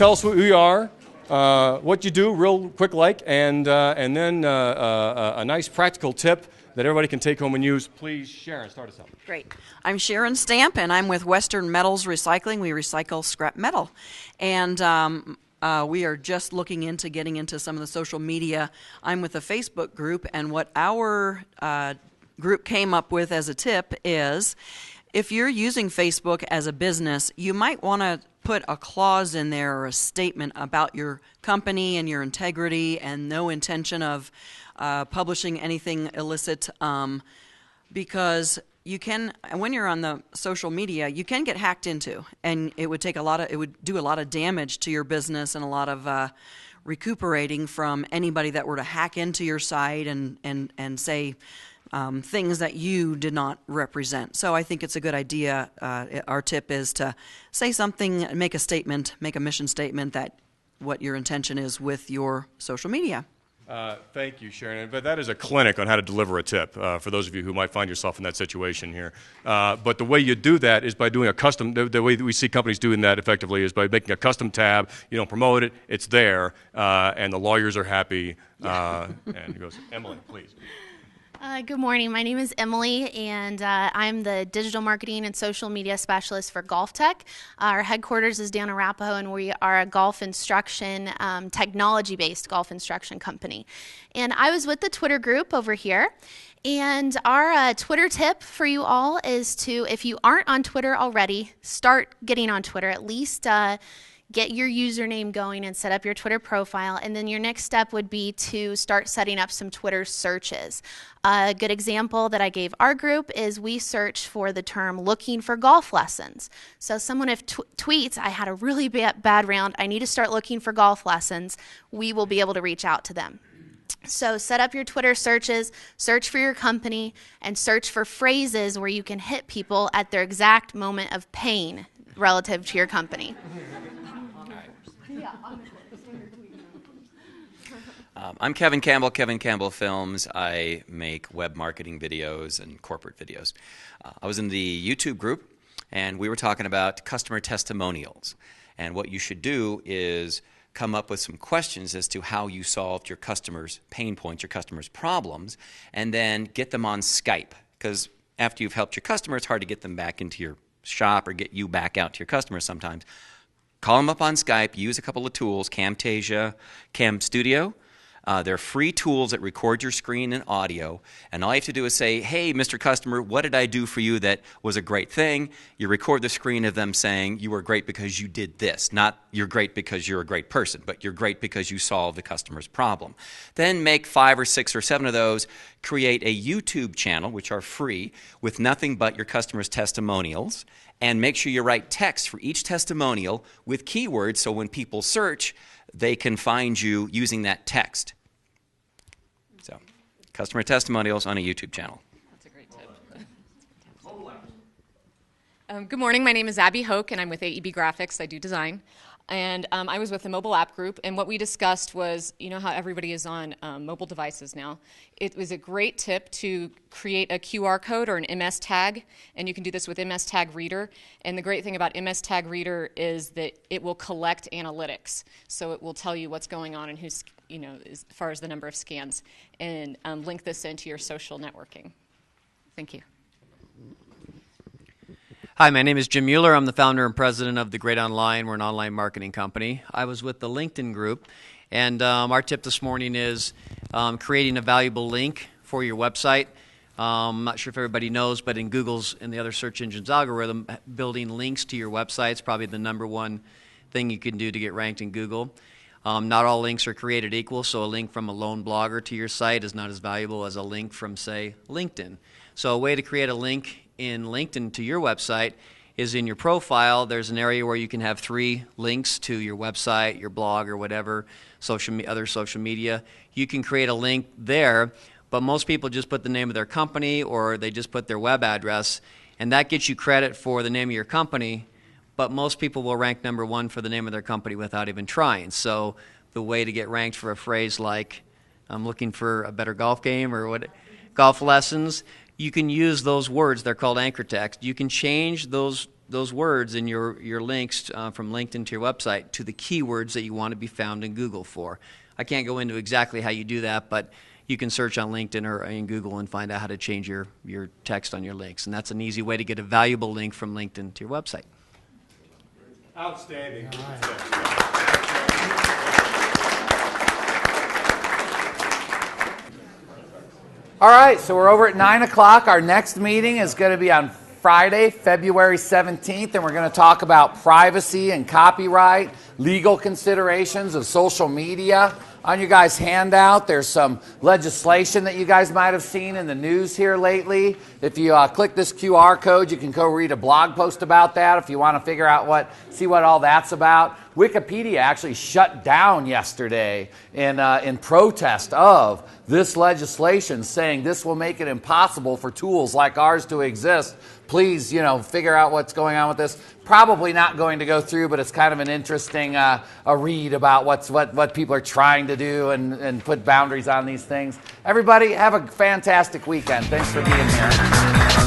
tell us who you are, what you do, real quick and then a nice practical tip that everybody can take home and use. Please, Sharon, start us out. Great. I'm Sharon Stamp, and I'm with Western Metals Recycling. We recycle scrap metal. And we are just looking into getting into some of the social media. I'm with a Facebook group, and what our group came up with as a tip is if you're using Facebook as a business, you might want to put a clause in there or a statement about your company and your integrity and no intention of publishing anything illicit, because you can, when you're on the social media, you can get hacked into, and it would do a lot of damage to your business and a lot of recuperating from anybody that were to hack into your site and say things that you did not represent. So I think it's a good idea. Our tip is to say something, make a statement, make a mission statement that what your intention is with your social media. Thank you, Sharon. But that is a clinic on how to deliver a tip for those of you who might find yourself in that situation here. But the way you do that is by doing a custom, the way that we see companies doing that effectively is by making a custom tab. You don't promote it, it's there, and the lawyers are happy. And he goes, Emily, please. Good morning. My name is Emily, and I'm the digital marketing and social media specialist for Golf Tech. Our headquarters is down in Arapahoe, and we are a golf instruction, technology-based golf instruction company. And I was with the Twitter group over here, and our Twitter tip for you all is to, if you aren't on Twitter already, start getting on Twitter. At least get your username going and set up your Twitter profile, and then your next step would be to start setting up some Twitter searches. A good example that I gave our group is we search for the term looking for golf lessons. So someone if tweets, I had a really bad round, I need to start looking for golf lessons, we will be able to reach out to them. So set up your Twitter searches, search for your company, and search for phrases where you can hit people at their exact moment of pain relative to your company. I'm Kevin Campbell, Kevin Campbell Films. I make web marketing videos and corporate videos. I was in the YouTube group, and we were talking about customer testimonials. And what you should do is come up with some questions as to how you solved your customers' pain points, your customers' problems, and then get them on Skype. Because after you've helped your customer, it's hard to get them back into your shop or get you back out to your customers sometimes. Call them up on Skype, use a couple of tools, Camtasia, Cam Studio. They're free tools that record your screen and audio, and all you have to do is say, hey, Mr. Customer, what did I do for you that was a great thing? You record the screen of them saying you were great because you did this, not you're great because you're a great person, but you're great because you solved the customer's problem. Then make 5 or 6 or 7 of those, create a YouTube channel, which are free, with nothing but your customers' testimonials, and make sure you write text for each testimonial with keywords so when people search, they can find you using that text. So, customer testimonials on a YouTube channel. That's a great tip. Good morning. My name is Abby Hoke, and I'm with AEB Graphics. I do design. And I was with the mobile app group, and what we discussed was, you know how everybody is on mobile devices now. It was a great tip to create a QR code or an MS tag, and you can do this with MS Tag Reader. And the great thing about MS Tag Reader is that it will collect analytics, so it will tell you what's going on and who's, you know, as far as the number of scans, and link this into your social networking. Thank you. Hi, my name is Jim Mueller. I'm the founder and president of The Great Online. We're an online marketing company. I was with the LinkedIn group, and our tip this morning is creating a valuable link for your website. I'm not sure if everybody knows, but in Google's and the other search engines algorithm, building links to your website is probably the #1 thing you can do to get ranked in Google. Not all links are created equal, so a link from a lone blogger to your site is not as valuable as a link from, say, LinkedIn. So a way to create a link in LinkedIn to your website is in your profile. There's an area where you can have 3 links to your website, your blog, or whatever, other social media. You can create a link there, but most people just put the name of their company or they just put their web address, and that gets you credit for the name of your company, but most people will rank #1 for the name of their company without even trying. So the way to get ranked for a phrase like, I'm looking for a better golf game or what, golf lessons, you can use those words. They're called anchor text. You can change those those words in your links from LinkedIn to your website to the keywords that you want to be found in Google for. I can't go into exactly how you do that, but you can search on LinkedIn or in Google and find out how to change your text on your links. And that's an easy way to get a valuable link from LinkedIn to your website. Outstanding. All right, so we're over at 9 o'clock. Our next meeting is going to be on Friday, February 17th, and we're going to talk about privacy and copyright, legal considerations of social media. On your guys' handout, there's some legislation that you guys might have seen in the news here lately. If you click this QR code, you can go read a blog post about that if you want to figure out see what all that's about. Wikipedia actually shut down yesterday in protest of this legislation, saying this will make it impossible for tools like ours to exist. Please, figure out what's going on with this. Probably not going to go through, but it's kind of an interesting a read about what people are trying to do and put boundaries on these things. Everybody, have a fantastic weekend. Thanks for being here.